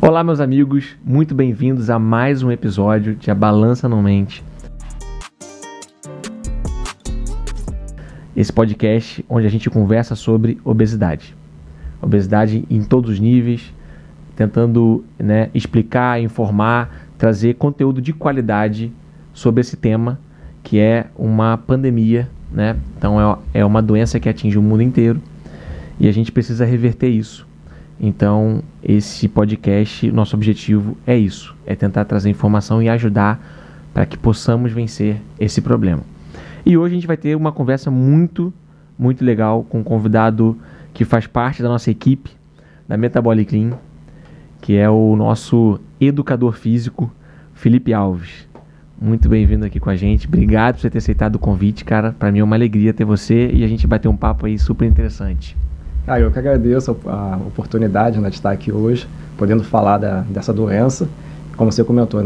Olá, meus amigos, muito bem-vindos a mais um episódio de A Balança Não Mente. Esse podcast onde a gente conversa sobre obesidade. Obesidade em todos os níveis, tentando explicar, informar, trazer conteúdo de qualidade sobre esse tema, que é uma pandemia, né? Então é uma doença que atinge o mundo inteiro e a gente precisa reverter isso. Então, esse podcast, nosso objetivo é isso, é tentar trazer informação e ajudar para que possamos vencer esse problema. E hoje a gente vai ter uma conversa muito legal com um convidado que faz parte da nossa equipe, da Metabolic Clean, que é o nosso educador físico, Felipe Alves. Muito bem-vindo aqui com a gente, obrigado por você ter aceitado o convite, cara. Para mim é uma alegria ter você e a gente bater um papo aí super interessante. Eu que agradeço a oportunidade de estar aqui hoje, podendo falar dessa doença. Como você comentou,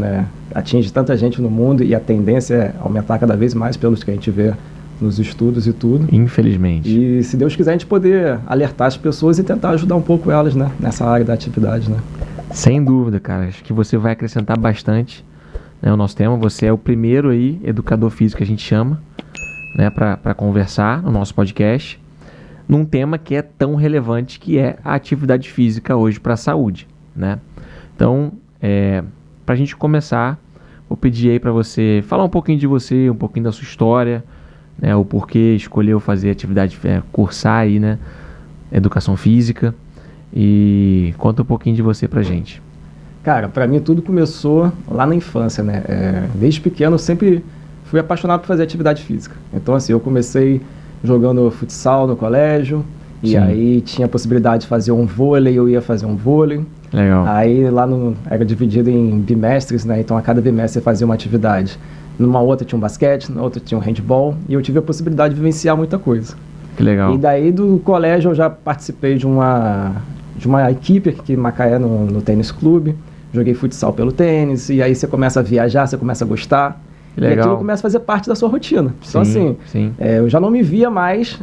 atinge tanta gente no mundo e a tendência é aumentar cada vez mais pelos que a gente vê nos estudos e tudo. Infelizmente. E se Deus quiser, a gente poder alertar as pessoas e tentar ajudar um pouco elas, nessa área da atividade. Sem dúvida, cara. Acho que você vai acrescentar bastante, o nosso tema. Você é o primeiro aí, educador físico que a gente chama, para conversar no nosso podcast, num tema que é tão relevante, que é a atividade física hoje para a saúde, Então, para a gente começar, vou pedir aí para você falar um pouquinho de você, um pouquinho da sua história, o porquê escolheu fazer atividade, cursar aí, educação física, e conta um pouquinho de você pra gente. Cara, para mim tudo começou lá na infância, Desde pequeno eu sempre fui apaixonado por fazer atividade física. Então, assim, eu comecei jogando futsal no colégio. Sim. E aí tinha a possibilidade de fazer um vôlei, eu ia fazer um vôlei. Legal. Aí lá era dividido em bimestres, Então a cada bimestre você fazia uma atividade. Numa outra tinha um basquete, na outra tinha um handball. E eu tive a possibilidade de vivenciar muita coisa. Que legal. E daí do colégio eu já participei de uma equipe aqui em Macaé no tênis clube. Joguei futsal pelo tênis. E aí você começa a viajar, você começa a gostar. Legal. E aquilo começa a fazer parte da sua rotina. Então, sim. Eu já não me via mais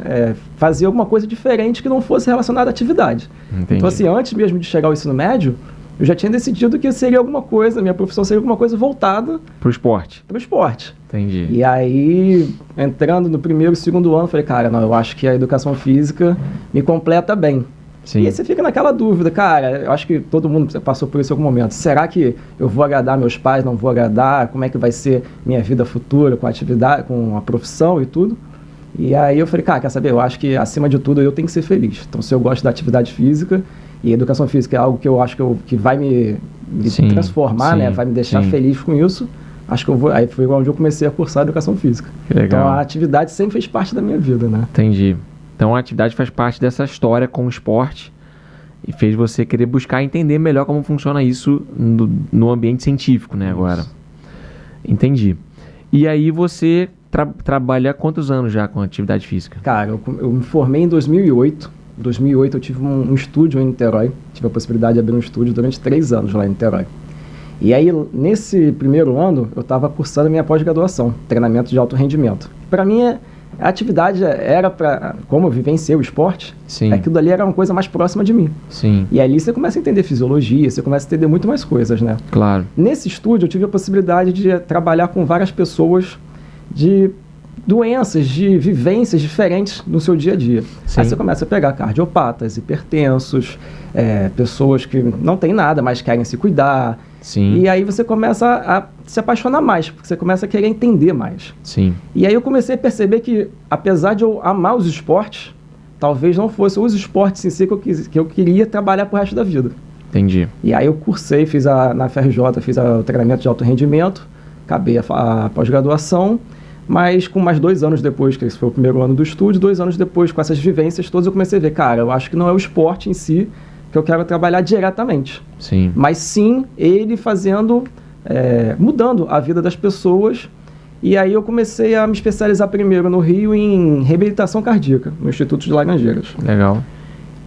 fazer alguma coisa diferente que não fosse relacionada à atividade. Entendi. Então, assim, antes mesmo de chegar ao ensino médio, eu já tinha decidido que seria alguma coisa, minha profissão seria alguma coisa voltada pro esporte. Pro esporte. Entendi. E aí, entrando no primeiro e segundo ano, falei, cara, não, eu acho que a educação física me completa bem. Sim. E aí você fica naquela dúvida, cara, eu acho que todo mundo passou por isso em algum momento. Será que eu vou agradar meus pais, não vou agradar? Como é que vai ser minha vida futura com a atividade, com a profissão e tudo? E aí eu falei, cara, quer saber? Eu acho que, acima de tudo, eu tenho que ser feliz. Então, se eu gosto da atividade física, e educação física é algo que eu acho que vai me transformar, vai me deixar feliz com isso, acho que eu vou. Aí foi onde eu comecei a cursar educação física. Que legal. Então, a atividade sempre fez parte da minha vida, Entendi. Então a atividade faz parte dessa história com o esporte e fez você querer buscar entender melhor como funciona isso no ambiente científico, agora. Entendi. E aí você trabalha há quantos anos já com atividade física? Cara, eu me formei em 2008. Em 2008 eu tive um estúdio em Niterói. Tive a possibilidade de abrir um estúdio durante 3 anos lá em Niterói. E aí, nesse primeiro ano, eu estava cursando a minha pós-graduação, treinamento de alto rendimento. Para mim, a atividade era para, como eu vivenciei o esporte, aquilo dali era uma coisa mais próxima de mim. Sim. E ali você começa a entender fisiologia, você começa a entender muito mais coisas, Claro. Nesse estúdio eu tive a possibilidade de trabalhar com várias pessoas de doenças, de vivências diferentes no seu dia a dia. Sim. Aí você começa a pegar cardiopatas, hipertensos, pessoas que não têm nada, mas querem se cuidar. Sim. E aí você começa a se apaixonar mais, porque você começa a querer entender mais. Sim. E aí eu comecei a perceber que, apesar de eu amar os esportes, talvez não fosse os esportes em si que eu queria trabalhar pro resto da vida. Entendi. E aí eu cursei, na FRJ, fiz o treinamento de alto rendimento, acabei a pós-graduação, mas com mais 2 anos depois, que esse foi o primeiro ano do estúdio, 2 anos depois, com essas vivências todas, eu comecei a ver, cara, eu acho que não é o esporte em si que eu quero trabalhar diretamente. Sim. Mas sim ele mudando a vida das pessoas. E aí eu comecei a me especializar primeiro no Rio em reabilitação cardíaca, no Instituto de Laranjeiras. Legal.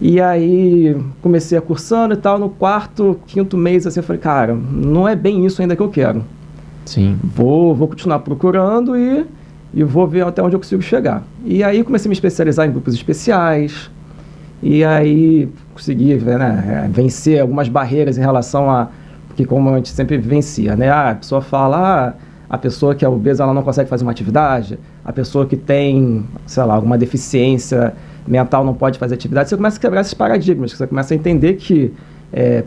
E aí comecei a cursando e tal, no 4º, 5º mês, assim, eu falei, cara, não é bem isso ainda que eu quero. Sim. Vou continuar procurando e vou ver até onde eu consigo chegar. E aí comecei a me especializar em grupos especiais. E aí conseguir, né, vencer algumas barreiras em relação a... Porque como a gente sempre vivencia, né? A pessoa fala, a pessoa que é obesa, ela não consegue fazer uma atividade, a pessoa que tem, sei lá, alguma deficiência mental não pode fazer atividade. Você começa a quebrar esses paradigmas, você começa a entender que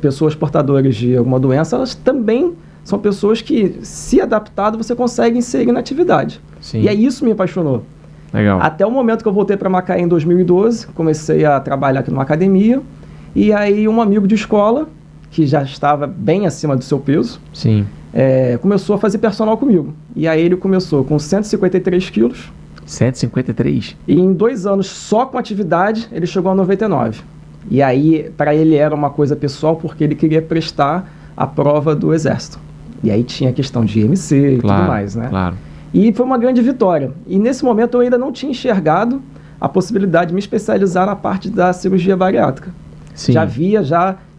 pessoas portadoras de alguma doença, elas também são pessoas que, se adaptado, você consegue inserir na atividade. Sim. E aí isso me apaixonou. Legal. Até o momento que eu voltei para Macaé em 2012, comecei a trabalhar aqui numa academia, e aí um amigo de escola, que já estava bem acima do seu peso, Sim. começou a fazer personal comigo. E aí ele começou com 153 quilos. 153? E em 2 anos, só com atividade, ele chegou a 99. E aí, para ele era uma coisa pessoal, porque ele queria prestar a prova do Exército. E aí tinha a questão de IMC e tudo mais, né? Claro. E foi uma grande vitória. E nesse momento eu ainda não tinha enxergado a possibilidade de me especializar na parte da cirurgia bariátrica. Sim. Já via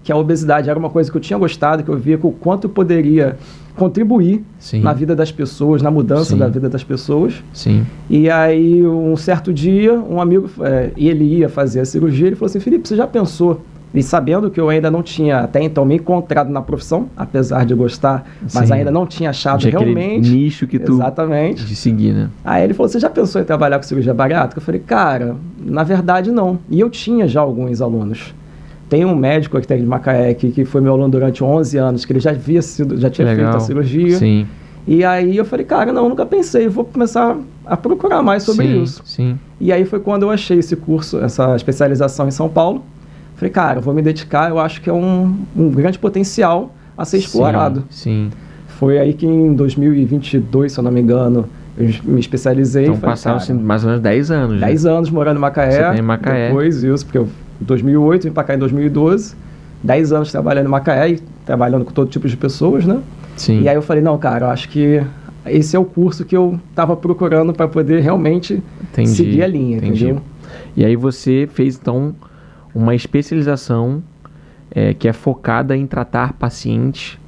que a obesidade era uma coisa que eu tinha gostado, que eu via que o quanto eu poderia contribuir Sim. na vida das pessoas, na mudança Sim. da vida das pessoas. Sim. E aí, um certo dia, um amigo, ele ia fazer a cirurgia, ele falou assim, Felipe, você já pensou? E sabendo que eu ainda não tinha, até então, me encontrado na profissão, apesar de gostar, mas Sim. ainda não tinha achado De aquele realmente... nicho que tu... Exatamente. De seguir, né? Aí ele falou, você já pensou em trabalhar com cirurgia bariátrica? Eu falei, cara, na verdade não. E eu tinha já alguns alunos. Tem um médico aqui de Macaé que foi meu aluno durante 11 anos, que ele já tinha Legal. feito a cirurgia. Sim. E aí eu falei, cara, não, nunca pensei, vou começar a procurar mais sobre isso. Sim. E aí foi quando eu achei esse curso, essa especialização em São Paulo. Falei, cara, eu vou me dedicar, eu acho que é um grande potencial a ser explorado. Sim. Foi aí que em 2022, se eu não me engano, eu me especializei. Então falei, passaram cara, mais ou menos 10 anos. 10 anos morando em Macaé. Você tá em Macaé. Depois isso, porque eu, em 2008, vim para cá em 2012. 10 anos trabalhando em Macaé e trabalhando com todo tipo de pessoas, né? Sim. E aí eu falei, não, cara, eu acho que esse é o curso que eu estava procurando para poder realmente seguir a linha, entendeu? E aí você fez, então, uma especialização que é focada em tratar pacientes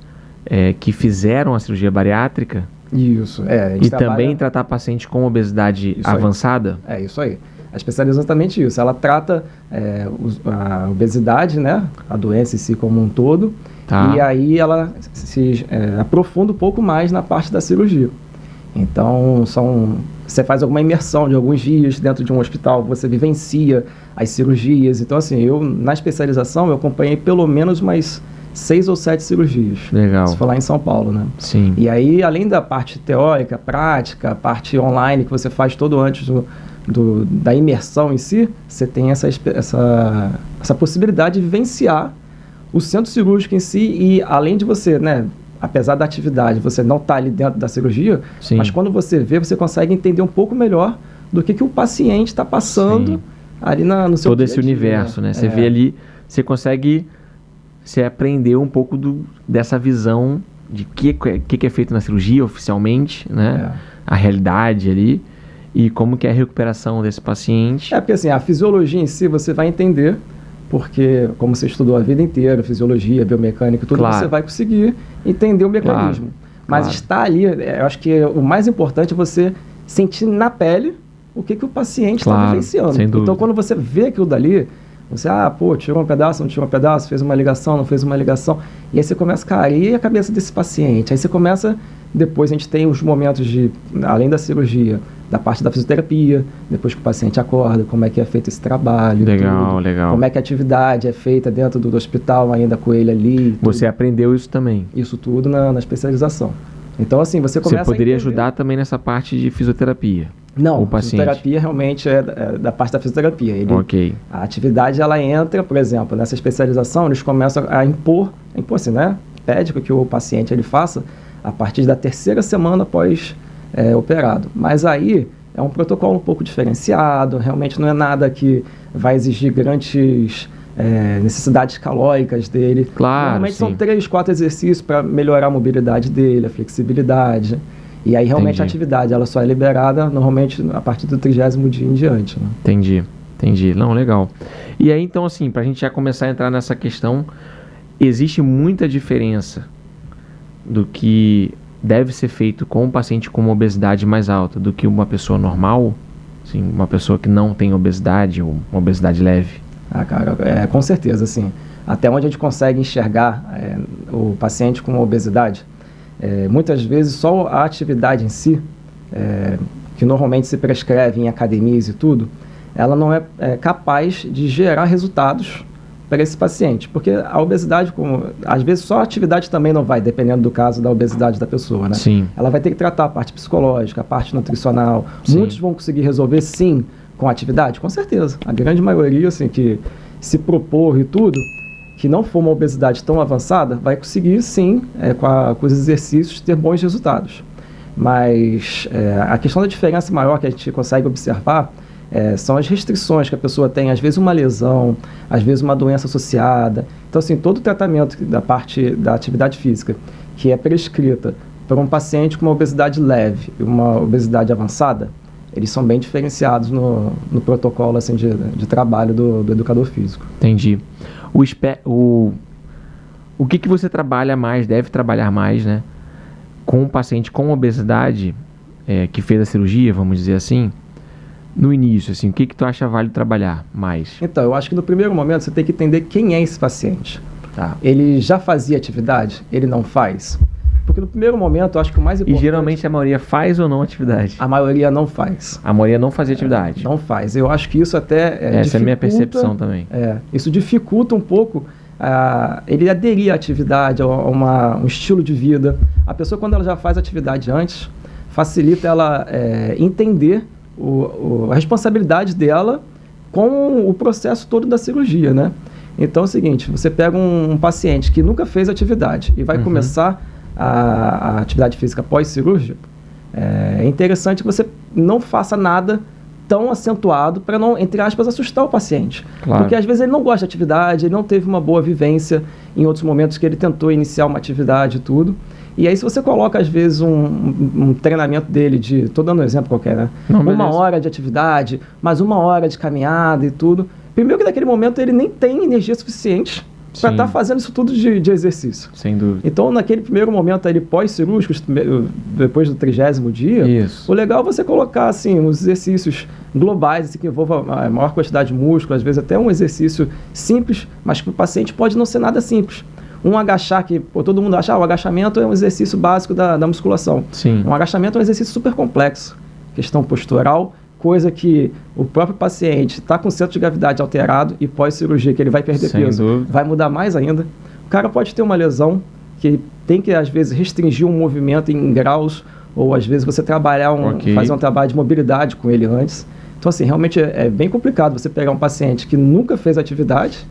que fizeram a cirurgia bariátrica. Isso, E também tratar pacientes com obesidade avançada? É isso aí. A especialização é exatamente isso. Ela trata a obesidade, né? A doença em si como um todo. Tá. E aí ela se aprofunda um pouco mais na parte da cirurgia. Então, você faz alguma imersão de alguns dias dentro de um hospital, você vivencia as cirurgias. Então, assim, na especialização, eu acompanhei pelo menos umas 6 ou 7 cirurgias. Legal. Se for lá em São Paulo, né? Sim. E aí, além da parte teórica, prática, a parte online que você faz todo antes da imersão em si, você tem essa possibilidade de vivenciar o centro cirúrgico em si e além de você, né, apesar da atividade, você não está ali dentro da cirurgia, Sim. mas quando você vê, você consegue entender um pouco melhor do que o paciente está passando. Sim. Ali no seu todo dia esse universo, né? Você vê ali, você consegue aprender um pouco dessa visão de que é feito na cirurgia oficialmente, né? A realidade ali e como que é a recuperação desse paciente. Porque assim, a fisiologia em si você vai entender, porque como você estudou a vida inteira, fisiologia, biomecânica, tudo, claro. Você vai conseguir entender o mecanismo. Mas está ali, eu acho que o mais importante é você sentir na pele o que o paciente está vivenciando. Sem dúvida. Então, quando você vê aquilo dali, você, tirou um pedaço, não tirou um pedaço, fez uma ligação, não fez uma ligação, e aí você começa, cara, e a cabeça desse paciente? Aí você começa, depois a gente tem os momentos além da cirurgia, da parte da fisioterapia, depois que o paciente acorda, como é que é feito esse trabalho. Legal. Como é que a atividade é feita dentro do hospital, ainda com ele ali. Você aprendeu isso também? Isso tudo na especialização. Então, assim, você começa Você poderia ajudar também nessa parte de fisioterapia? Não, o paciente. Fisioterapia realmente é da parte da fisioterapia. Ok. A atividade, ela entra, por exemplo, nessa especialização, eles começam a impor assim, né? Pede que o paciente ele faça a partir da 3ª semana após operado. Mas aí é um protocolo um pouco diferenciado, realmente não é nada que vai exigir grandes necessidades calóricas dele. Claro, normalmente sim. são 3, 4 exercícios para melhorar a mobilidade dele, a flexibilidade. E aí realmente a atividade ela só é liberada normalmente a partir do 30º dia em diante. Né? Entendi. Não, legal. E aí então assim, para a gente já começar a entrar nessa questão, existe muita diferença do que deve ser feito com um paciente com uma obesidade mais alta do que uma pessoa normal, assim, uma pessoa que não tem obesidade ou uma obesidade leve? Cara, com certeza, assim, até onde a gente consegue enxergar o paciente com obesidade, muitas vezes só a atividade em si, que normalmente se prescreve em academias e tudo, ela não é capaz de gerar resultados para esse paciente, porque a obesidade, às vezes só a atividade também não vai, dependendo do caso da obesidade da pessoa, né? Sim. Ela vai ter que tratar a parte psicológica, a parte nutricional. Sim. Muitos vão conseguir resolver, sim, com a atividade, com certeza. A grande maioria, assim, que se propor e tudo, que não for uma obesidade tão avançada, vai conseguir, sim, com os exercícios, ter bons resultados. Mas a questão da diferença maior que a gente consegue observar são as restrições que a pessoa tem, às vezes uma lesão, às vezes uma doença associada. Então, assim, todo o tratamento da parte da atividade física que é prescrita para um paciente com uma obesidade leve e uma obesidade avançada, eles são bem diferenciados no protocolo assim, de trabalho do educador físico. Entendi. O que você trabalha mais, deve trabalhar mais, né? Com um paciente com obesidade que fez a cirurgia, vamos dizer assim, no início, assim, o que tu acha válido trabalhar mais? Então, eu acho que no primeiro momento você tem que entender quem é esse paciente. Tá. Ele já fazia atividade? Ele não faz? Porque no primeiro momento, eu acho que o mais importante... E geralmente a maioria faz ou não atividade? A maioria não faz. A maioria não fazia atividade? Não faz. Eu acho que isso até essa é a minha percepção também. Isso dificulta um pouco ele aderir à atividade, a um estilo de vida. A pessoa, quando ela já faz atividade antes, facilita ela entender a responsabilidade dela com o processo todo da cirurgia, né? Então é o seguinte, você pega um paciente que nunca fez atividade e vai começar a atividade física pós-cirúrgica, é interessante que você não faça nada tão acentuado para não, entre aspas, assustar o paciente. Claro. Porque às vezes ele não gosta de atividade, ele não teve uma boa vivência em outros momentos que ele tentou iniciar uma atividade e tudo. E aí se você coloca às vezes um treinamento dele estou dando um exemplo qualquer, né? Uma hora de atividade, mais uma hora de caminhada e tudo. Primeiro que naquele momento ele nem tem energia suficiente para estar fazendo isso tudo de exercício. Sem dúvida. Então, naquele primeiro momento ali pós-cirúrgico, depois do 30º dia, isso. O legal é você colocar assim, uns exercícios globais, assim, que envolvam a maior quantidade de músculo, às vezes até um exercício simples, mas que o paciente pode não ser nada simples. Um agachar, que todo mundo acha, o agachamento é um exercício básico da musculação. Sim. Um agachamento é um exercício super complexo. Questão postural, coisa que o próprio paciente está com o centro de gravidade alterado e pós-cirurgia, que ele vai perder peso, vai mudar mais ainda. O cara pode ter uma lesão que tem que, às vezes, restringir um movimento em graus, ou às vezes você fazer um trabalho de mobilidade com ele antes. Então, assim, realmente é bem complicado você pegar um paciente que nunca fez atividade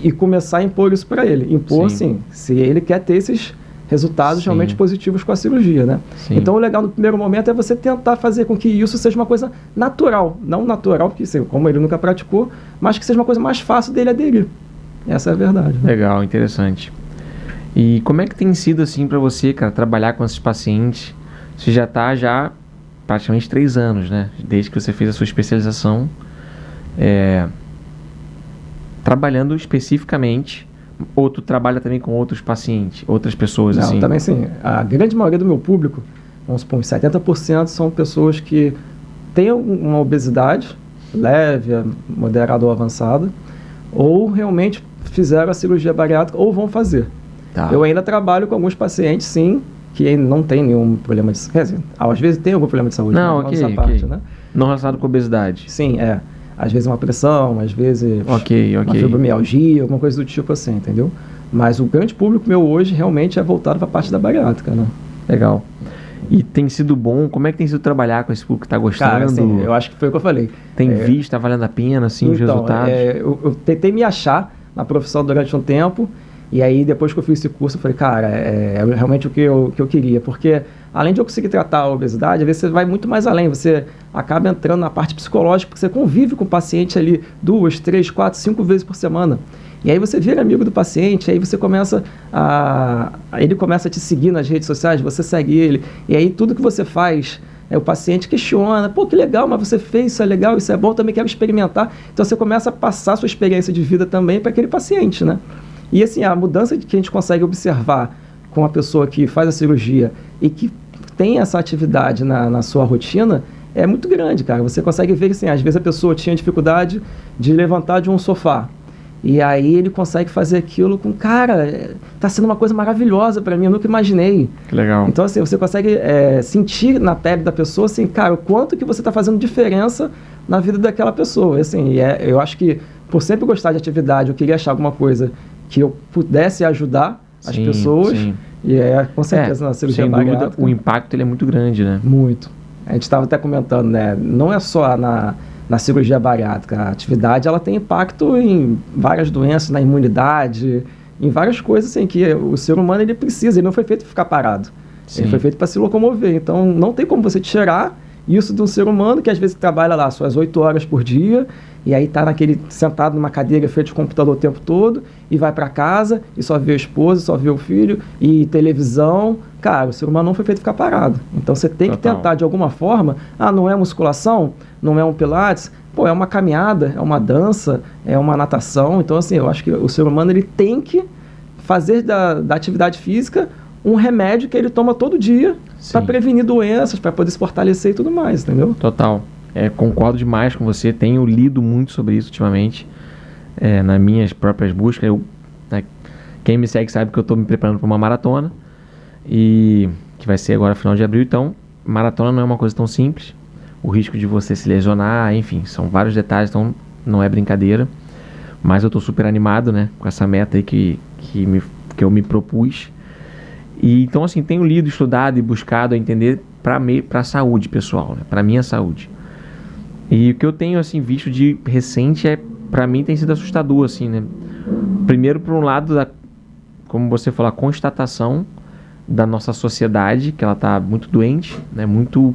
e começar a impor isso para ele. Impor, assim, se ele quer ter esses resultados realmente positivos com a cirurgia, né? Então, o legal no primeiro momento é você tentar fazer com que isso seja uma coisa natural. Não natural, porque assim, como ele nunca praticou, mas que seja uma coisa mais fácil dele aderir. Essa é a verdade. Né? Legal, interessante. E como é que tem sido assim para você, cara, trabalhar com esses pacientes? Você já está praticamente 3 anos, né? Desde que você fez a sua especialização, trabalhando especificamente. Ou tu trabalha também com outros pacientes, outras pessoas? Não, também sim. A grande maioria do meu público, vamos supor, uns 70% são pessoas que têm uma obesidade leve, moderada ou avançada, ou realmente fizeram a cirurgia bariátrica ou vão fazer. Tá. Eu ainda trabalho com alguns pacientes, sim, que não tem nenhum problema de saúde. Às vezes tem algum problema de saúde. Não, parte, né? Não relacionado com obesidade. Sim, às vezes uma pressão, às vezes uma fibromialgia, alguma coisa do tipo assim, entendeu? Mas o grande público meu hoje realmente é voltado para a parte da bariátrica, né? Legal. E tem sido bom? Como é que tem sido trabalhar com esse público que está gostando? Cara, assim, eu acho que foi o que eu falei. Tem visto, está valendo a pena, assim, os resultados? Eu tentei me achar na profissão durante um tempo, e aí depois que eu fiz esse curso, eu falei, cara, é realmente o que eu queria, porque além de eu conseguir tratar a obesidade, às vezes você vai muito mais além, você acaba entrando na parte psicológica, porque você convive com o paciente ali 2, 3, 4, 5 vezes por semana. E aí você vira amigo do paciente, aí você ele começa a te seguir nas redes sociais, você segue ele, e aí tudo que você faz, o paciente questiona, pô, que legal, mas você fez, isso é legal, isso é bom, também quero experimentar. Então você começa a passar a sua experiência de vida também para aquele paciente, né? E assim, a mudança que a gente consegue observar com a pessoa que faz a cirurgia e que tem essa atividade na sua rotina é muito grande, cara. Você consegue ver que, assim, às vezes a pessoa tinha dificuldade de levantar de um sofá. E aí ele consegue fazer aquilo com, cara, tá sendo uma coisa maravilhosa para mim, eu nunca imaginei. Que legal. Então, assim, você consegue sentir na pele da pessoa, assim, cara, o quanto que você tá fazendo diferença na vida daquela pessoa. Assim, eu acho que, por sempre gostar de atividade, eu queria achar alguma coisa que eu pudesse ajudar as pessoas. Sim. E com certeza na cirurgia sem bariátrica. dúvida, o impacto ele é muito grande, né? Muito. A gente estava até comentando, né? Não é só na cirurgia bariátrica. A atividade ela tem impacto em várias doenças, na imunidade, em várias coisas assim, que o ser humano ele precisa. Ele não foi feito para ficar parado. Sim. Ele foi feito para se locomover. Então não tem como você tirar isso de um ser humano que às vezes trabalha lá suas 8 horas por dia e aí está sentado numa cadeira feita de computador o tempo todo e vai para casa e só vê a esposa, só vê o filho e televisão. Cara, o ser humano não foi feito ficar parado. Então você tem que tentar de alguma forma. Não é musculação, não é um pilates, é uma caminhada, é uma dança, é uma natação. Então assim, eu acho que o ser humano ele tem que fazer da atividade física um remédio que ele toma todo dia para prevenir doenças, para poder se fortalecer e tudo mais, entendeu? Total. Concordo demais com você. Tenho lido muito sobre isso ultimamente, nas minhas próprias buscas. Quem me segue sabe que eu estou me preparando para uma maratona, e que vai ser agora final de abril. Então, maratona não é uma coisa tão simples. O risco de você se lesionar, enfim, são vários detalhes, então não é brincadeira. Mas eu estou super animado, né, com essa meta aí que eu me propus. E então, assim, tenho lido, estudado e buscado a entender para a saúde pessoal, né, para minha saúde. E o que eu tenho, assim, visto de recente para mim tem sido assustador, assim, né. Primeiro, por um lado, como você falou, a constatação da nossa sociedade, que ela está muito doente, né, muito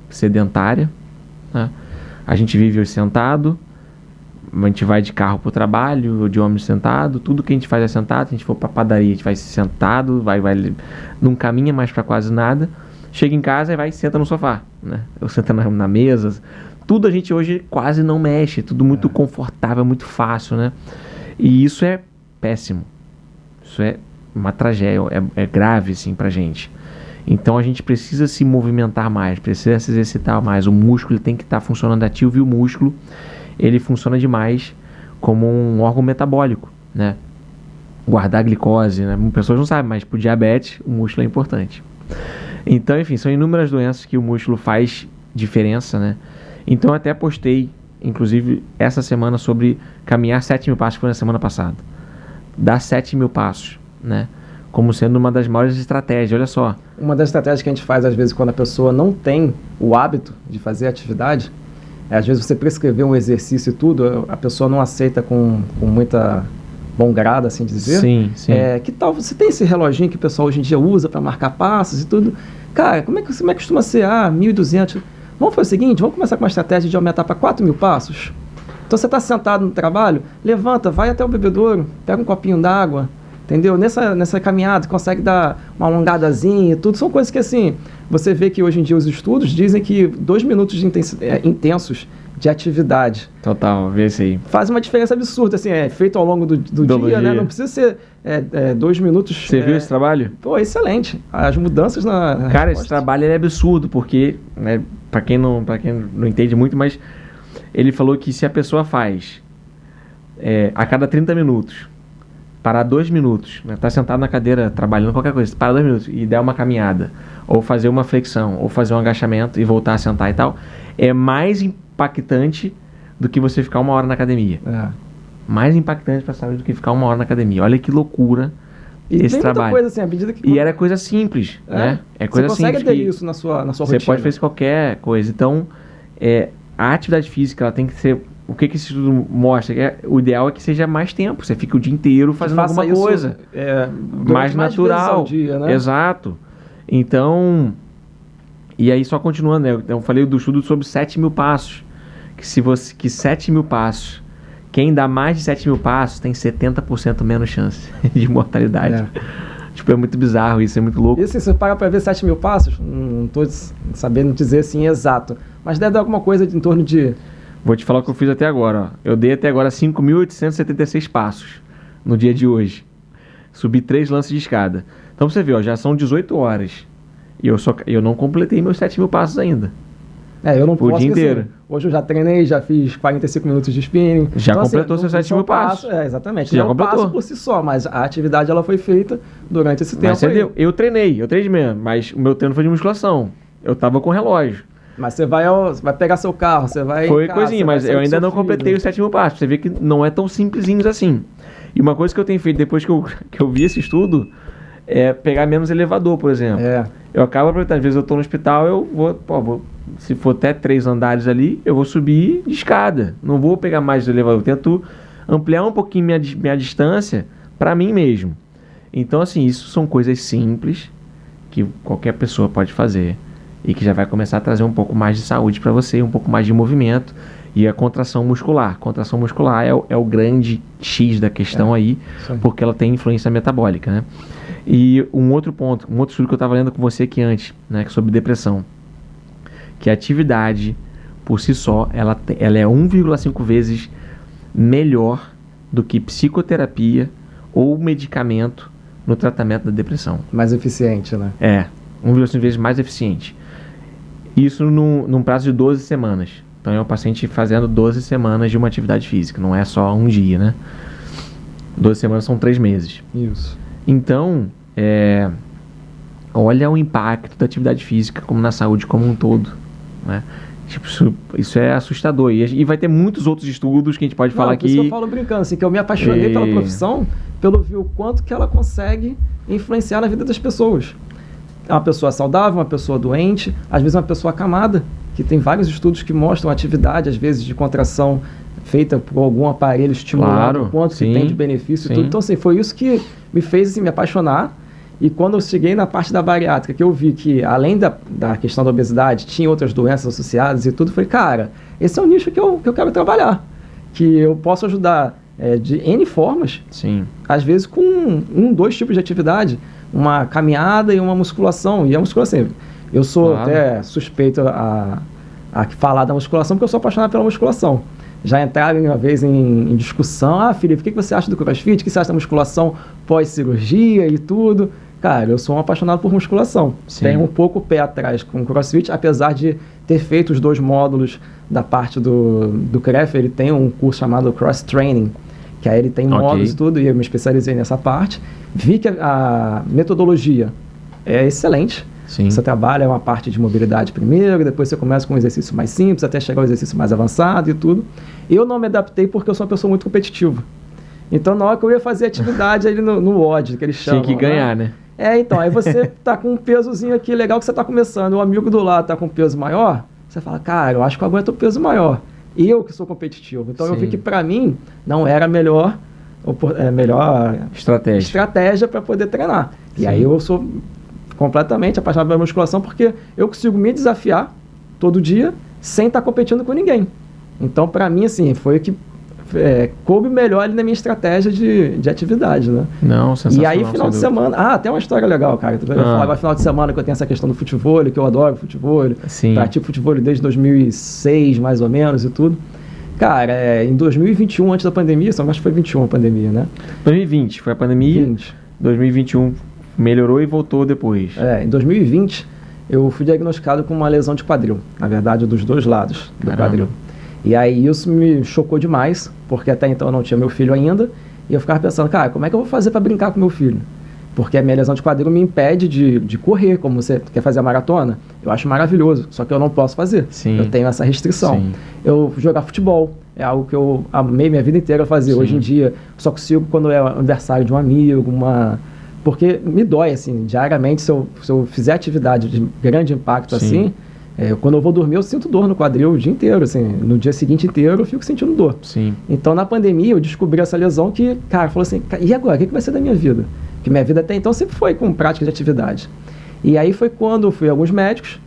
sedentária, né? A gente vive hoje sentado, a gente vai de carro para o trabalho, de ônibus sentado, tudo que a gente faz é sentado. Se a gente for para a padaria, a gente vai sentado, não caminha mais para quase nada. Chega em casa e senta no sofá, né? Ou senta na mesa. Tudo a gente hoje quase não mexe, tudo muito confortável, muito fácil, né? E isso é péssimo. Isso é uma tragédia, é grave, assim, pra gente. Então a gente precisa se movimentar mais, precisa se exercitar mais. O músculo tem que estar funcionando ativo, e o músculo ele funciona demais como um órgão metabólico, né? Guardar glicose, né? Pessoas não sabem, mas para o diabetes o músculo é importante. Então, enfim, são inúmeras doenças que o músculo faz diferença, né? Então eu até postei, inclusive, essa semana sobre caminhar 7.000 passos, que foi na semana passada. Dar 7.000 passos, né? Como sendo uma das maiores estratégias, olha só. Uma das estratégias que a gente faz, às vezes, quando a pessoa não tem o hábito de fazer atividade, às vezes você prescrever um exercício e tudo, a pessoa não aceita com muita bom grado, assim dizer. Sim. Que tal, você tem esse reloginho que o pessoal hoje em dia usa para marcar passos e tudo. Cara, como é que costuma ser? 1.200. Vamos fazer o seguinte, vamos começar com uma estratégia de aumentar para 4.000 passos. Então você está sentado no trabalho, levanta, vai até o bebedouro, pega um copinho d'água, entendeu? Nessa caminhada, consegue dar uma alongadazinha e tudo. São coisas que, assim, você vê que hoje em dia os estudos dizem que 2 minutos de intensos de atividade. Total, vê isso aí. Faz uma diferença absurda, assim, feito ao longo do dia, né? Não precisa ser 2 minutos. Você viu esse trabalho? Excelente. As mudanças na Cara, resposta. esse trabalho é absurdo, porque, né, para quem não entende muito, mas ele falou que se a pessoa faz a cada 30 minutos, parar 2 minutos, né, tá sentado na cadeira trabalhando qualquer coisa, parar 2 minutos e der uma caminhada, ou fazer uma flexão, ou fazer um agachamento e voltar a sentar e tal, é mais impactante do que você ficar 1 hora na academia. Mais impactante para a saúde do que ficar 1 hora na academia. Olha que loucura esse trabalho. Coisa, assim, à medida que... E era coisa simples, né? É coisa simples. Você consegue aderir isso na sua rotina. Você pode fazer qualquer coisa. Então, a atividade física ela tem que ser... O que esse estudo mostra? O ideal é que seja mais tempo. Você fica o dia inteiro fazendo alguma coisa. Mais natural. Ao dia, né? Exato. Então... E aí, só continuando, né? Eu falei do estudo sobre 7.000 passos. Que 7.000 passos... Quem dá mais de 7.000 passos tem 70% menos chance de mortalidade. É muito bizarro isso, é muito louco. E assim, você para ver 7.000 passos, não estou sabendo dizer assim exato, mas deve dar alguma coisa em torno de... Vou te falar o que eu fiz até agora. Ó. Eu dei até agora 5.876 passos no dia de hoje. Subi 3 lances de escada. Então você vê, ó, já são 18 horas. E eu não completei meus 7.000 passos ainda. Eu não o posso, dia porque, inteiro. assim, hoje eu já treinei, já fiz 45 minutos de spinning. Já então, completou assim, seus 7 mil passos. Exatamente. Já Não é um completou. passo por si só, mas a atividade ela foi feita durante esse tempo. Mas você deu. Eu treinei mesmo, mas o meu treino foi de musculação. Eu tava com relógio. Mas você vai pegar seu carro, você vai... Foi em casa, coisinha, você vai mas sair eu com ainda seu não filho. completei os 7 mil passos. Você vê que não é tão simplesinho assim. E uma coisa que eu tenho feito depois que eu vi esse estudo é pegar menos elevador, por exemplo. Eu acabo aproveitando. Às vezes eu tô no hospital, eu vou se for até 3 andares ali, eu vou subir de escada. Não vou pegar mais do elevador. Eu tento ampliar um pouquinho minha distância para mim mesmo. Então, assim, isso são coisas simples que qualquer pessoa pode fazer e que já vai começar a trazer um pouco mais de saúde para você, um pouco mais de movimento e a contração muscular. Contração muscular é o grande X da questão aí, porque ela tem influência metabólica, né? E um outro ponto, um outro estudo que eu estava lendo com você aqui antes, né, sobre depressão, que a atividade por si só, ela é 1,5 vezes melhor do que psicoterapia ou medicamento no tratamento da depressão. Mais eficiente, né? 1,5 vezes mais eficiente. Isso num prazo de 12 semanas. Então é o paciente fazendo 12 semanas de uma atividade física, não é só um dia, né? 12 semanas são 3 meses. Isso. Então, olha o impacto da atividade física como na saúde como um todo, né? Tipo, isso é assustador. E vai ter muitos outros estudos que a gente pode falar aqui. Isso que eu falo brincando, assim, que eu me apaixonei pela profissão, pelo ver o quanto que ela consegue influenciar na vida das pessoas. Uma pessoa saudável, uma pessoa doente, às vezes uma pessoa acamada, que tem vários estudos que mostram a atividade, às vezes, de contração feita por algum aparelho estimulado, o quanto que tem de benefício e tudo. Então, assim, foi isso que me fez assim, me apaixonar. E quando eu cheguei na parte da bariátrica, que eu vi que, além da questão da obesidade, tinha outras doenças associadas e tudo, eu falei, cara, esse é um nicho que eu quero trabalhar. Que eu posso ajudar de N formas, às vezes com 2 tipos de atividade, uma caminhada e uma musculação. E a musculação, eu sou até suspeito a falar da musculação, porque eu sou apaixonado pela musculação. Já entraram uma vez em discussão, Felipe, o que você acha do CrossFit? O que você acha da musculação pós-cirurgia e tudo? Cara, eu sou um apaixonado por musculação. Tenho um pouco o pé atrás com o CrossFit, apesar de ter feito os 2 módulos da parte do CREF, ele tem um curso chamado Cross Training, que aí ele tem módulos e tudo, e eu me especializei nessa parte. Vi que a metodologia é excelente. Você trabalha uma parte de mobilidade primeiro, depois você começa com um exercício mais simples, até chegar ao exercício mais avançado e tudo. Eu não me adaptei porque eu sou uma pessoa muito competitiva. Então, na hora que eu ia fazer atividade ali no WOD, que eles chamam... Tinha que ganhar, né? Então, aí você tá com um pesozinho aqui legal que você tá começando, o amigo do lado tá com um peso maior, você fala, cara, eu acho que eu aguento o peso maior. Eu que sou competitivo. Então, eu vi que pra mim não era a melhor estratégia para poder treinar. E aí eu sou completamente apaixonado pela musculação porque eu consigo me desafiar todo dia sem estar competindo com ninguém. Então, para mim, assim, foi o que coube melhor ali na minha estratégia de atividade, né? Não, sensacional. E aí, final de semana... tem uma história legal, cara. Eu falar agora, final de semana, que eu tenho essa questão do futebol, que eu adoro futebol. Pratico futebol desde 2006, mais ou menos, e tudo. Cara, em 2021, antes da pandemia, acho que foi 21 a pandemia, né? 2020, foi a pandemia. 2021 melhorou e voltou depois. Em 2020, eu fui diagnosticado com uma lesão de quadril. Na verdade, dos 2 lados do quadril. E aí isso me chocou demais, porque até então eu não tinha meu filho ainda. E eu ficava pensando, cara, como é que eu vou fazer para brincar com meu filho? Porque a minha lesão de quadril me impede de correr, como você quer fazer a maratona. Eu acho maravilhoso, só que eu não posso fazer. Eu tenho essa restrição. Eu jogar futebol é algo que eu amei minha vida inteira fazer. Hoje em dia, só consigo quando é aniversário de um amigo, porque me dói, assim, diariamente, se eu fizer atividade de grande impacto, assim, quando eu vou dormir, eu sinto dor no quadril o dia inteiro, assim, no dia seguinte inteiro eu fico sentindo dor. Então, na pandemia, eu descobri essa lesão que, cara, falou assim, e agora, o que vai ser da minha vida? Porque minha vida até então sempre foi com prática de atividade. E aí foi quando eu fui a alguns médicos,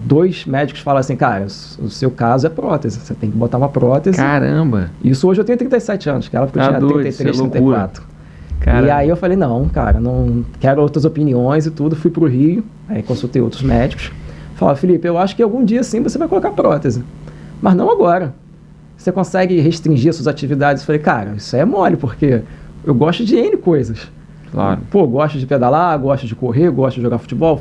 2 médicos falaram assim, cara, o seu caso é prótese, você tem que botar uma prótese. Caramba! Isso hoje eu tenho 37 anos, que ela tinha 33, 34. Caramba. E aí eu falei, não, cara, não quero outras opiniões e tudo, fui pro Rio, aí consultei outros médicos, falaram, Felipe, eu acho que algum dia sim você vai colocar prótese, mas não agora. Você consegue restringir suas atividades? Eu falei, cara, isso é mole, porque eu gosto de N coisas. Pô, gosto de pedalar, gosto de correr, gosto de jogar futebol,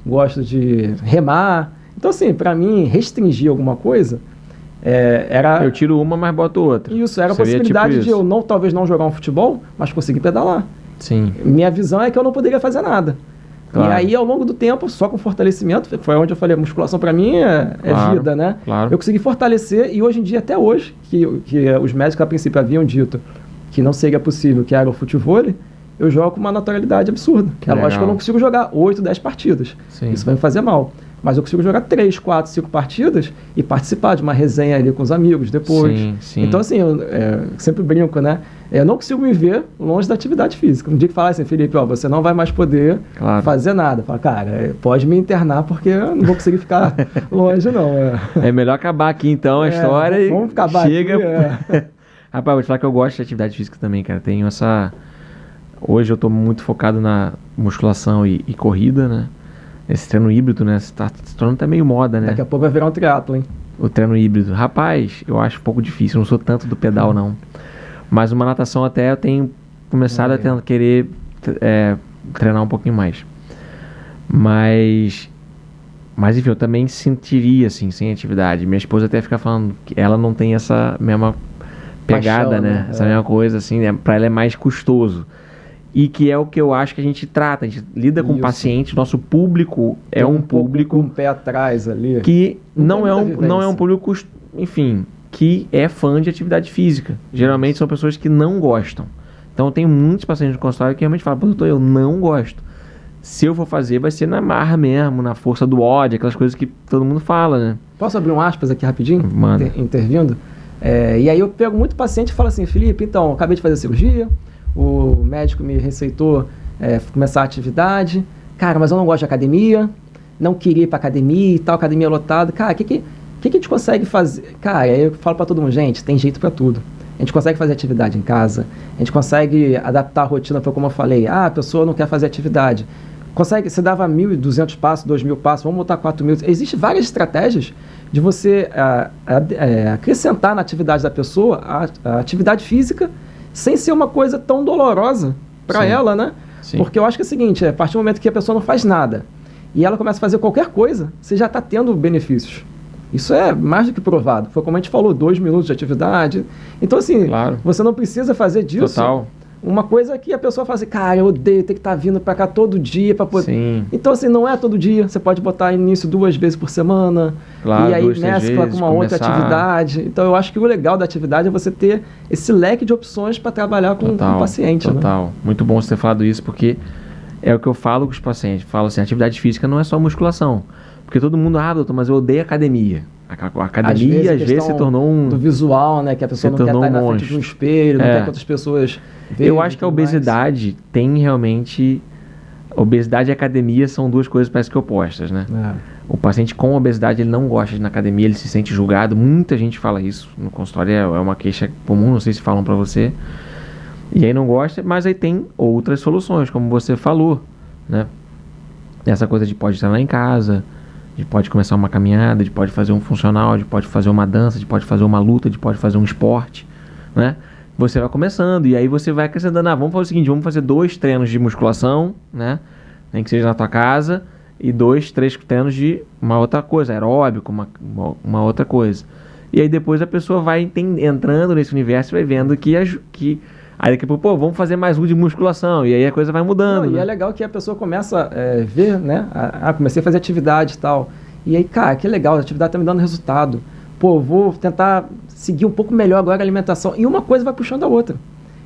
gosto de remar. Então, assim, para mim, restringir alguma coisa era... Eu tiro uma, mas boto outra. Isso, era a Seria possibilidade tipo de eu talvez não jogar um futebol, mas conseguir pedalar. Sim. Minha visão é que eu não poderia fazer nada. Claro. E aí, ao longo do tempo, só com fortalecimento, foi onde eu falei, a musculação para mim é Claro, vida, né? claro. Eu consegui fortalecer e hoje em dia, até hoje, que os médicos a princípio haviam dito que não seria possível, que era o futevôlei, eu jogo com uma naturalidade absurda. Que lógico que legal. eu não consigo jogar 8, 10 partidas. Sim. Isso vai me fazer mal. Mas eu consigo jogar 3, 4, 5 partidas e participar de uma resenha ali com os amigos depois. Sim, sim. Então, assim, eu sempre brinco, né? Eu não consigo me ver longe da atividade física. Um dia que falar assim, Felipe, ó, você não vai mais poder fazer nada. Fala, cara, pode me internar porque eu não vou conseguir ficar longe, não. É melhor acabar aqui, então, a história vamos e acabar chega... aqui, Rapaz, vou te falar que eu gosto de atividade física também, cara. Tenho essa... Hoje eu tô muito focado na musculação e corrida, né? Esse treino híbrido, né? Se tornando até meio moda, né? Daqui a pouco vai virar um triatlo, hein? O treino híbrido. Rapaz, eu acho um pouco difícil. Eu não sou tanto do pedal, não. Mas uma natação até eu tenho começado a querer treinar um pouquinho mais. Mas enfim, eu também sentiria, assim, sem atividade. Minha esposa até fica falando que ela não tem essa mesma pegada, Paixão, né? Essa mesma coisa, assim, né? Pra ela é mais custoso. E que é o que eu acho que a gente trata. A gente lida com o paciente, nosso público é um público... Com um pé atrás ali. Que não é um público, enfim, que é fã de atividade física. Geralmente são pessoas que não gostam. Então eu tenho muitos pacientes no consultório que realmente falam, pô, doutor, eu não gosto. Se eu for fazer, vai ser na marra mesmo, na força do ódio, aquelas coisas que todo mundo fala, né? Posso abrir um aspas aqui rapidinho? Manda. Intervindo? E aí eu pego muito paciente e falo assim, Felipe, então, acabei de fazer cirurgia, o médico me receitou começar a atividade, cara, mas eu não gosto de academia, não queria ir pra academia e tal, academia lotada. Cara, o que a gente consegue fazer? Cara, aí eu falo pra todo mundo, gente, tem jeito pra tudo. A gente consegue fazer atividade em casa, a gente consegue adaptar a rotina, foi como eu falei, a pessoa não quer fazer atividade. Você dava 1.200 passos, 2.000 passos, vamos botar 4.000. Existem várias estratégias de você acrescentar na atividade da pessoa a atividade física sem ser uma coisa tão dolorosa para ela, né? Sim. Porque eu acho que é o seguinte, a partir do momento que a pessoa não faz nada e ela começa a fazer qualquer coisa, você já está tendo benefícios. Isso é mais do que provado. Foi como a gente falou, 2 minutos de atividade. Então, assim, você não precisa fazer disso uma coisa que a pessoa fala assim, cara, eu odeio ter que estar vindo para cá todo dia para poder... Sim. Então, assim, não é todo dia. Você pode botar início 2 vezes por semana. Claro, e aí 2, 3 mescla vezes, com uma outra atividade. Então, eu acho que o legal da atividade é você ter esse leque de opções para trabalhar com o paciente. Total. Né? Muito bom você ter falado isso, porque é o que eu falo com os pacientes. Falo assim, atividade física não é só musculação. Porque todo mundo, doutor, mas eu odeio academia. A academia, às vezes, se tornou um... do visual, né? Que a pessoa não quer estar na frente de um espelho, não quer que outras pessoas vejam. Eu acho que a obesidade tem realmente... Obesidade e academia são duas coisas parece que opostas, né? O paciente com obesidade, ele não gosta de ir na academia, ele se sente julgado. Muita gente fala isso no consultório, é uma queixa comum, não sei se falam pra você. E aí não gosta, mas aí tem outras soluções, como você falou, né? Essa coisa de pode estar lá em casa... de pode começar uma caminhada, de pode fazer um funcional, de pode fazer uma dança, de pode fazer uma luta, de pode fazer um esporte, né? Você vai começando e aí você vai acrescentando, vamos fazer o seguinte, vamos fazer 2 treinos de musculação, né? Nem que seja na tua casa, e 2, 3 treinos de uma outra coisa, aeróbico, uma outra coisa. E aí depois a pessoa vai entrando nesse universo e vai vendo que aí daqui a pouco, vamos fazer mais um de musculação. E aí a coisa vai mudando. E é legal que a pessoa começa a ver, né? Comecei a fazer atividade e tal. E aí, cara, que legal, a atividade tá me dando resultado. Pô, vou tentar seguir um pouco melhor agora a alimentação. E uma coisa vai puxando a outra.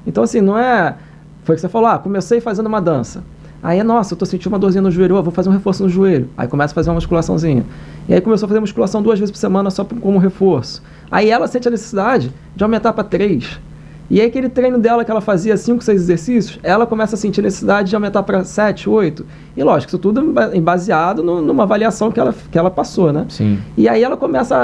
Então, assim, não é... Foi o que você falou, comecei fazendo uma dança. Aí, nossa, eu tô sentindo uma dorzinha no joelho, vou fazer um reforço no joelho. Aí começa a fazer uma musculaçãozinha. E aí começou a fazer musculação 2 vezes por semana só como reforço. Aí ela sente a necessidade de aumentar para 3. E aí aquele treino dela que ela fazia 5, 6 exercícios, ela começa a sentir necessidade de aumentar para 7, 8. E lógico, isso tudo baseado numa avaliação que ela passou, né? Sim. E aí ela começa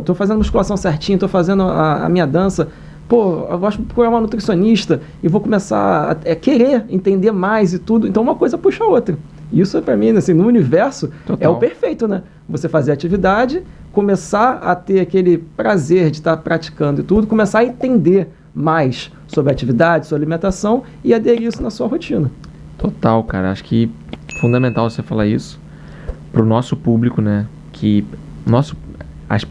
tô fazendo musculação certinho, tô fazendo a minha dança. Pô, eu gosto de procurar uma nutricionista e vou começar a querer entender mais e tudo. Então uma coisa puxa a outra. Isso para mim, assim, no universo, é o perfeito, né? Você fazer atividade, começar a ter aquele prazer de estar praticando e tudo, começar a entender mais sobre a atividade, sobre a alimentação e aderir isso na sua rotina. Total, cara. Acho que é fundamental você falar isso pro nosso público, né? que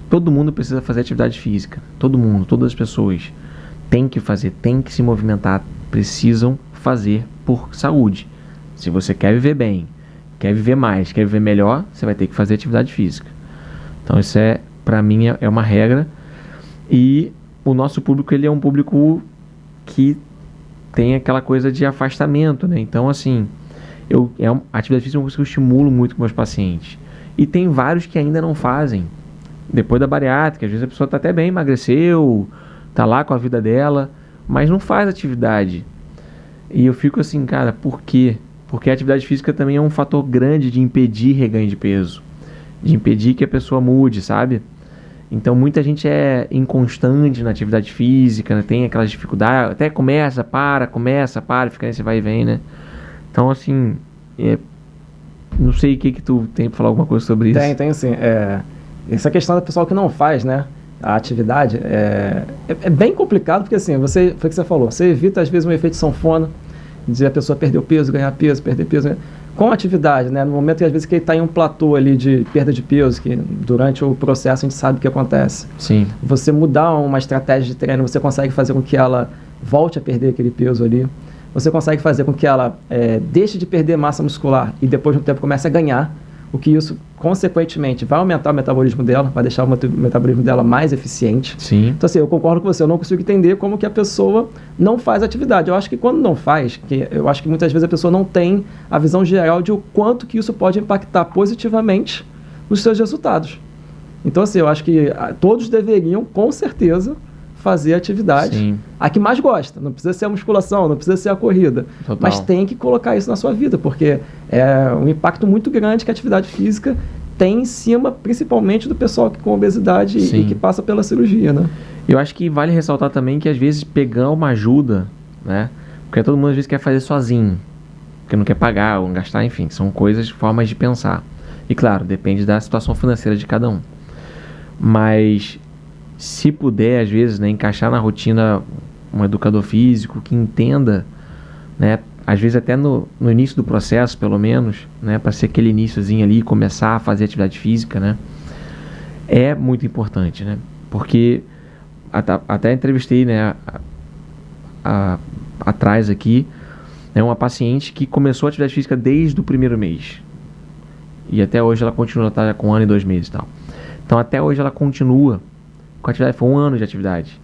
todo mundo precisa fazer atividade física. Todo mundo, todas as pessoas têm que fazer, têm que se movimentar, precisam fazer por saúde. Se você quer viver bem, quer viver mais, quer viver melhor, você vai ter que fazer atividade física. Então isso para mim, é uma regra. E o nosso público, ele é um público que tem aquela coisa de afastamento, né? Então, assim, a atividade física é uma coisa que eu estimulo muito com meus pacientes. E tem vários que ainda não fazem. Depois da bariátrica, às vezes a pessoa está até bem, emagreceu, está lá com a vida dela, mas não faz atividade. E eu fico assim, cara, por quê? Porque a atividade física também é um fator grande de impedir reganho de peso, de impedir que a pessoa mude, sabe? Então muita gente é inconstante na atividade física, né? Tem aquelas dificuldades, até começa, para, fica nesse vai e vem, né? Então assim, não sei o que tu tem para falar alguma coisa sobre isso. Tem sim. Essa questão do pessoal que não faz, né? A atividade é bem complicado, porque assim, foi o que você falou, você evita às vezes um efeito sanfona, de a pessoa perder o peso, ganhar peso, perder peso, com a atividade, né? No momento que às vezes que ele está em um platô ali de perda de peso, que durante o processo a gente sabe o que acontece. Sim. Você mudar uma estratégia de treino, você consegue fazer com que ela volte a perder aquele peso ali. Você consegue fazer com que ela deixe de perder massa muscular e depois de um tempo comece a ganhar, o que isso, consequentemente, vai aumentar o metabolismo dela, vai deixar o metabolismo dela mais eficiente. Sim. Então, assim, eu concordo com você, eu não consigo entender como que a pessoa não faz atividade. Eu acho que quando não faz, eu acho que muitas vezes a pessoa não tem a visão geral de o quanto que isso pode impactar positivamente nos seus resultados. Então, assim, eu acho que todos deveriam, com certeza, fazer atividade. Sim. A que mais gosta. Não precisa ser a musculação, não precisa ser a corrida. Total. Mas tem que colocar isso na sua vida, porque é um impacto muito grande que a atividade física tem em cima, principalmente do pessoal que com obesidade e que passa pela cirurgia, né? Eu acho que vale ressaltar também que às vezes pegar uma ajuda, né? Porque todo mundo às vezes quer fazer sozinho, porque não quer pagar ou gastar, enfim, são coisas, formas de pensar. E claro, depende da situação financeira de cada um. Mas se puder, às vezes, né, encaixar na rotina um educador físico que entenda, né, às vezes até no início do processo, pelo menos, né, para ser aquele iniciozinho ali, começar a fazer atividade física, né, é muito importante, né, porque até entrevistei, né, atrás aqui, né, uma paciente que começou a atividade física desde o primeiro mês e até hoje ela continua, tá com 1 ano e 2 meses e tal. Então até hoje ela continua com a atividade, foi 1 ano de atividade.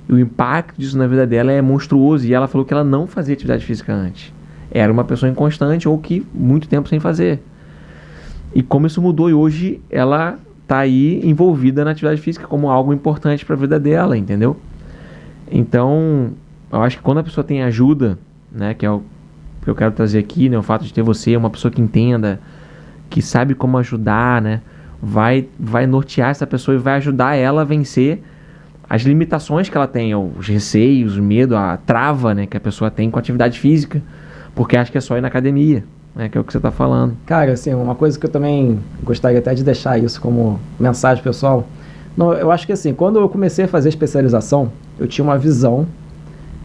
E o impacto disso na vida dela é monstruoso. E ela falou que ela não fazia atividade física antes. Era uma pessoa inconstante ou que muito tempo sem fazer. E como isso mudou, e hoje ela está aí envolvida na atividade física como algo importante para a vida dela, entendeu? Então, eu acho que quando a pessoa tem ajuda, né, que é o que eu quero trazer aqui, né, o fato de ter você, uma pessoa que entenda, que sabe como ajudar, né, vai nortear essa pessoa e vai ajudar ela a vencer as limitações que ela tem, os receios, o medo, a trava, né, que a pessoa tem com a atividade física, porque acha que é só ir na academia, né, que é o que você está falando. Cara, assim, uma coisa que eu também gostaria até de deixar isso como mensagem pessoal, eu acho que assim, quando eu comecei a fazer especialização, eu tinha uma visão,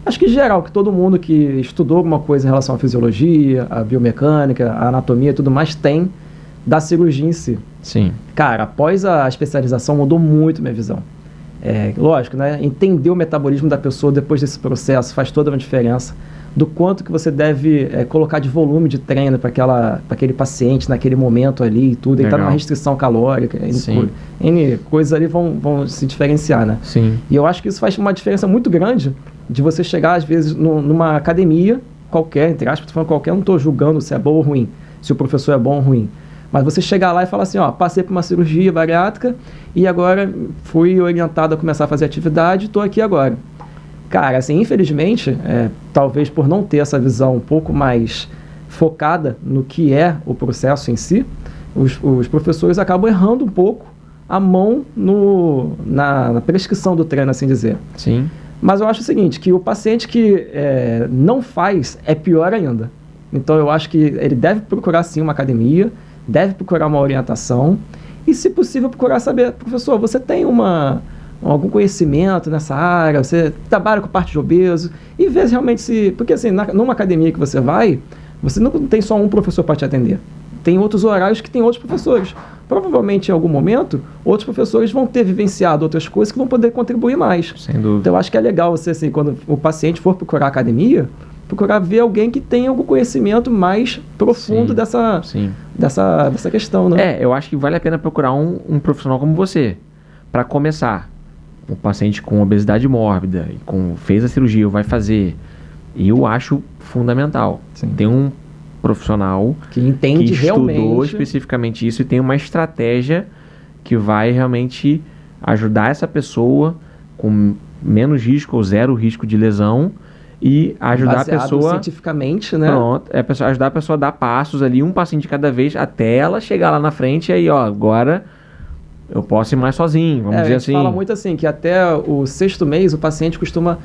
acho que geral, que todo mundo que estudou alguma coisa em relação à fisiologia, à biomecânica, à anatomia e tudo mais tem da cirurgia em si. Sim. Cara, após a especialização mudou muito minha visão. Lógico, né? Entender o metabolismo da pessoa depois desse processo faz toda uma diferença. Do quanto que você deve colocar de volume de treino para aquele paciente naquele momento ali e tudo. Ele está numa restrição calórica. N coisas ali vão se diferenciar, né? Sim. E eu acho que isso faz uma diferença muito grande de você chegar, às vezes, numa academia qualquer, entre aspas, tô falando qualquer, não estou julgando se é bom ou ruim, se o professor é bom ou ruim. Mas você chegar lá e falar assim, ó, passei por uma cirurgia bariátrica e agora fui orientado a começar a fazer atividade e estou aqui agora. Cara, assim, infelizmente, talvez por não ter essa visão um pouco mais focada no que é o processo em si, os professores acabam errando um pouco a mão na prescrição do treino, assim dizer. Sim. Mas eu acho o seguinte, que o paciente que não faz é pior ainda. Então eu acho que ele deve procurar sim uma academia, deve procurar uma orientação e, se possível, procurar saber, professor, você tem algum conhecimento nessa área, você trabalha com parte de obeso, e ver realmente se... Porque assim, numa academia que você vai, você não tem só um professor para te atender. tem outros horários que tem outros professores. Provavelmente, em algum momento, outros professores vão ter vivenciado outras coisas que vão poder contribuir mais. Sem dúvida. Então, eu acho que é legal você, assim, quando o paciente for procurar academia, procurar ver alguém que tenha algum conhecimento mais profundo dessa questão, né? Eu acho que vale a pena procurar um profissional como você. Para começar, um paciente com obesidade mórbida, fez a cirurgia, vai fazer, eu acho fundamental. Sim. Tem um profissional que entende que estudou realmente especificamente isso e tem uma estratégia que vai realmente ajudar essa pessoa com menos risco ou zero risco de lesão e ajudar baseado a pessoa cientificamente, né? Pronto, ajudar a pessoa a dar passos ali, um passinho de cada vez, até ela chegar lá na frente e aí, ó, agora eu posso ir mais sozinho, vamos dizer assim. A gente fala muito assim, que até o 6º mês o paciente costuma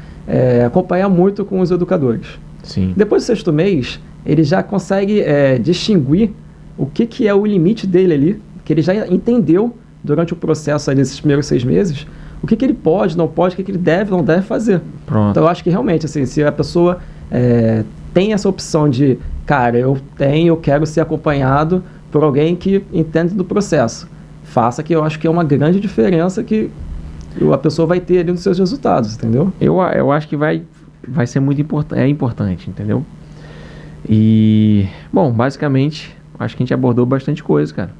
acompanhar muito com os educadores. Sim. Depois do 6º mês, ele já consegue distinguir o que é o limite dele ali, que ele já entendeu durante o processo ali, desses primeiros 6 meses, o que ele pode, não pode, o que ele deve, não deve fazer. Pronto. Então eu acho que realmente, assim, se a pessoa tem essa opção de, cara, eu quero ser acompanhado por alguém que entende do processo, faça, que eu acho que é uma grande diferença que a pessoa vai ter ali nos seus resultados, entendeu? Eu acho que vai ser muito importante, entendeu? E, bom, basicamente, acho que a gente abordou bastante coisa, cara.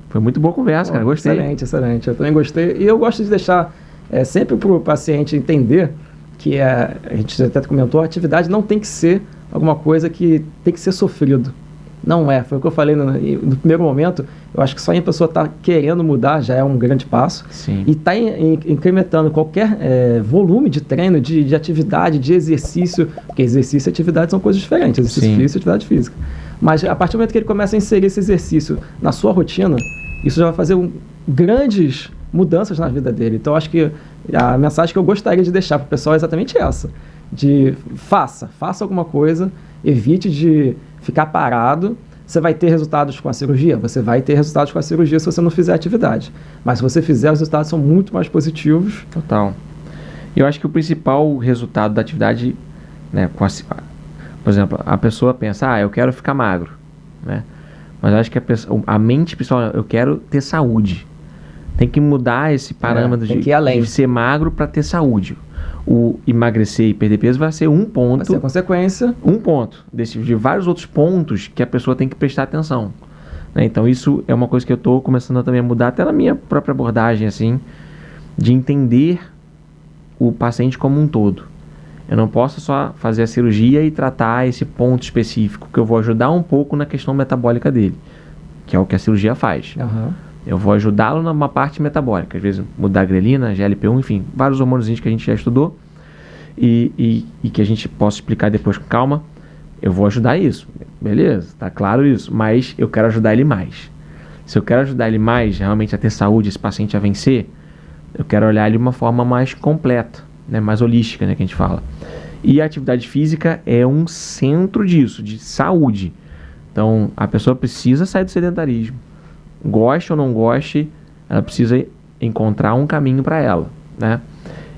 Foi muito boa conversa, cara, gostei. Excelente, eu também gostei. E eu gosto de deixar sempre para o paciente entender que a gente até comentou, a atividade não tem que ser alguma coisa que tem que ser sofrido. Não é, foi o que eu falei no primeiro momento. Eu acho que só em a pessoa estar querendo mudar já é um grande passo. Sim. E está incrementando qualquer volume de treino, de atividade, de exercício, porque exercício e atividade são coisas diferentes, exercício físico e atividade física. Mas a partir do momento que ele começa a inserir esse exercício na sua rotina, isso já vai fazer grandes mudanças na vida dele. Então, acho que a mensagem que eu gostaria de deixar para o pessoal é exatamente essa. De faça alguma coisa, evite de ficar parado. Você vai ter resultados com a cirurgia? Você vai ter resultados com a cirurgia se você não fizer atividade. Mas se você fizer, os resultados são muito mais positivos. Total. Eu acho que o principal resultado da atividade, né, por exemplo, a pessoa pensa, eu quero ficar magro, né? Mas eu acho que a mente pessoal, eu quero ter saúde. Tem que mudar esse parâmetro de ser magro para ter saúde. O emagrecer e perder peso vai ser um ponto. Vai ser consequência. Um ponto de vários outros pontos que a pessoa tem que prestar atenção, né? Então isso é uma coisa que eu estou começando também a mudar, até na minha própria abordagem, assim, de entender o paciente como um todo. Eu não posso só fazer a cirurgia e tratar esse ponto específico, que eu vou ajudar um pouco na questão metabólica dele, que é o que a cirurgia faz. Uhum. Eu vou ajudá-lo numa parte metabólica, às vezes mudar a grelina, GLP-1, enfim, vários hormônios que a gente já estudou e que a gente possa explicar depois com calma. Eu vou ajudar isso, beleza, tá claro isso, mas eu quero ajudar ele mais. Se eu quero ajudar ele mais, realmente a ter saúde, esse paciente a vencer, eu quero olhar ele de uma forma mais completa, né, mais holística, né, que a gente fala. E a atividade física é um centro disso, de saúde. Então, a pessoa precisa sair do sedentarismo. Goste ou não goste, ela precisa encontrar um caminho para ela, né?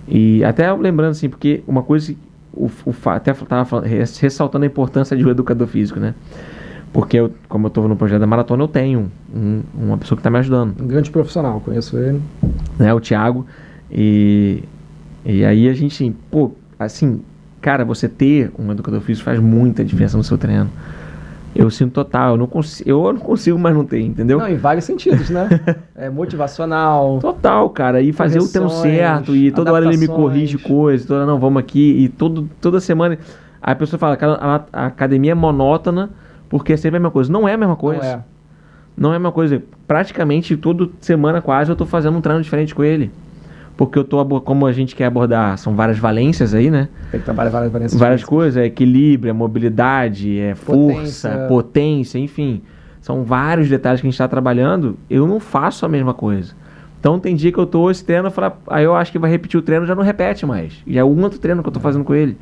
E até lembrando assim, porque uma coisa, até estava ressaltando a importância de um educador físico, né? Porque como eu estou no projeto da maratona, eu tenho uma pessoa que está me ajudando. Um grande profissional, conheço ele. Né, o Thiago. E aí a gente, assim, cara, você ter um educador físico faz muita diferença no seu treino. Eu sinto total, eu não consigo mais não ter, entendeu? Não, em vários sentidos, né? Motivacional. Total, cara, e fazer o treino certo, e toda hora ele me corrige coisas, vamos aqui, e toda semana a pessoa fala que a academia é monótona, porque é sempre a mesma coisa. Não é a mesma coisa. Não é a mesma coisa. Praticamente toda semana quase eu tô fazendo um treino diferente com ele. Porque como a gente quer abordar, são várias valências aí, né? Tem que trabalhar várias valências. Várias coisas, equilíbrio, mobilidade, força, potência, enfim. São vários detalhes que a gente está trabalhando. Eu não faço a mesma coisa. Então tem dia que eu tô esse treino, aí eu acho que vai repetir o treino, já não repete mais. Já é um outro treino que eu tô fazendo com ele.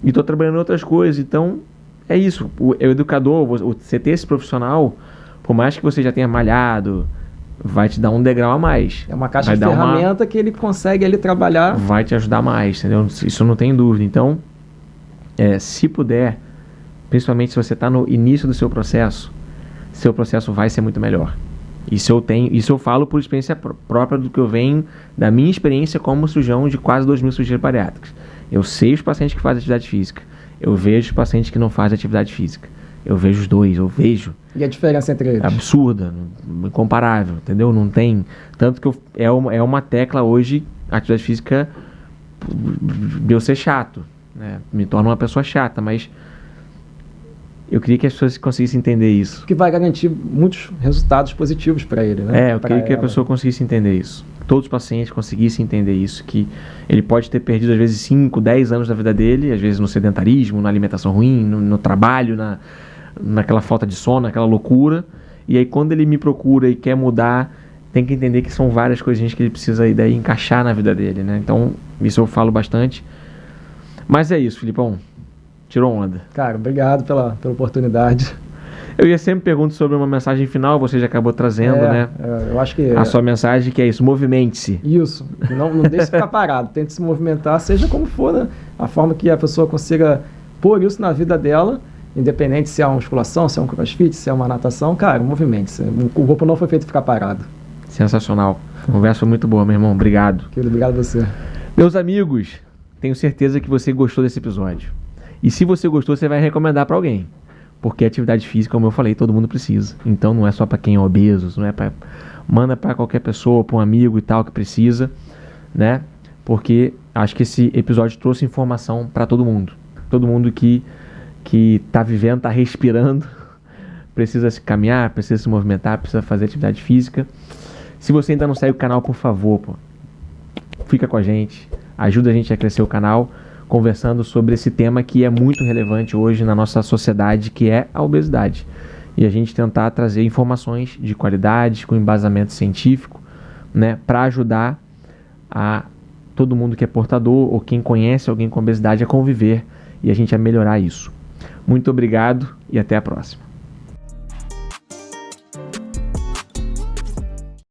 E tô trabalhando em outras coisas. Então, é isso. O educador, você ter esse profissional, por mais que você já tenha malhado, vai te dar um degrau a mais. É uma caixa de ferramenta que ele consegue ali trabalhar. Vai te ajudar mais, entendeu? Isso não tem dúvida. Então, se puder, principalmente se você está no início do seu processo, seu processo vai ser muito melhor. Isso eu falo por experiência própria do que eu venho, da minha experiência como cirurgião de quase 2.000 cirurgias bariátricas. Eu sei os pacientes que fazem atividade física, eu vejo os pacientes que não fazem atividade física. Eu vejo os dois, eu vejo. E a diferença entre eles? Absurda, incomparável, entendeu? Não tem. Tanto que é uma tecla hoje, a atividade física, de eu ser chato, né? Me torna uma pessoa chata, mas eu queria que as pessoas conseguissem entender isso. Que vai garantir muitos resultados positivos para ele, né? Eu queria que a pessoa conseguisse entender isso. Todos os pacientes conseguissem entender isso, que ele pode ter perdido às vezes 5, 10 anos da vida dele, às vezes no sedentarismo, na alimentação ruim, no trabalho, naquela falta de sono, naquela loucura. E aí quando ele me procura e quer mudar, tem que entender que são várias coisinhas que ele precisa aí daí encaixar na vida dele, né? Então, isso eu falo bastante. Mas é isso, Filipão. Tirou onda. Cara, obrigado pela oportunidade. Eu ia sempre perguntar sobre uma mensagem final, você já acabou trazendo, né? Eu acho que... A sua mensagem que é isso, movimente-se. Isso, não deixe ficar parado, tente se movimentar, seja como for, né? A forma que a pessoa consiga pôr isso na vida dela, independente se é uma musculação, se é um crossfit, se é uma natação, cara, movimente-se. O corpo não foi feito ficar parado. Sensacional. A conversa foi muito boa, meu irmão. Obrigado. Querido, obrigado a você. Meus amigos, tenho certeza que você gostou desse episódio. E se você gostou, você vai recomendar para alguém. Porque atividade física, como eu falei, todo mundo precisa. Então não é só para quem é obeso, não é para... Manda para qualquer pessoa, para um amigo e tal que precisa, né? Porque acho que esse episódio trouxe informação para todo mundo. Todo mundo que tá vivendo, tá respirando, precisa se caminhar, precisa se movimentar, precisa fazer atividade física. Se você ainda não segue o canal, por favor, fica com a gente, ajuda a gente a crescer o canal, conversando sobre esse tema que é muito relevante hoje na nossa sociedade, que é a obesidade. E a gente tentar trazer informações de qualidade, com embasamento científico, né, para ajudar a todo mundo que é portador ou quem conhece alguém com obesidade a conviver e a gente a melhorar isso. Muito obrigado e até a próxima.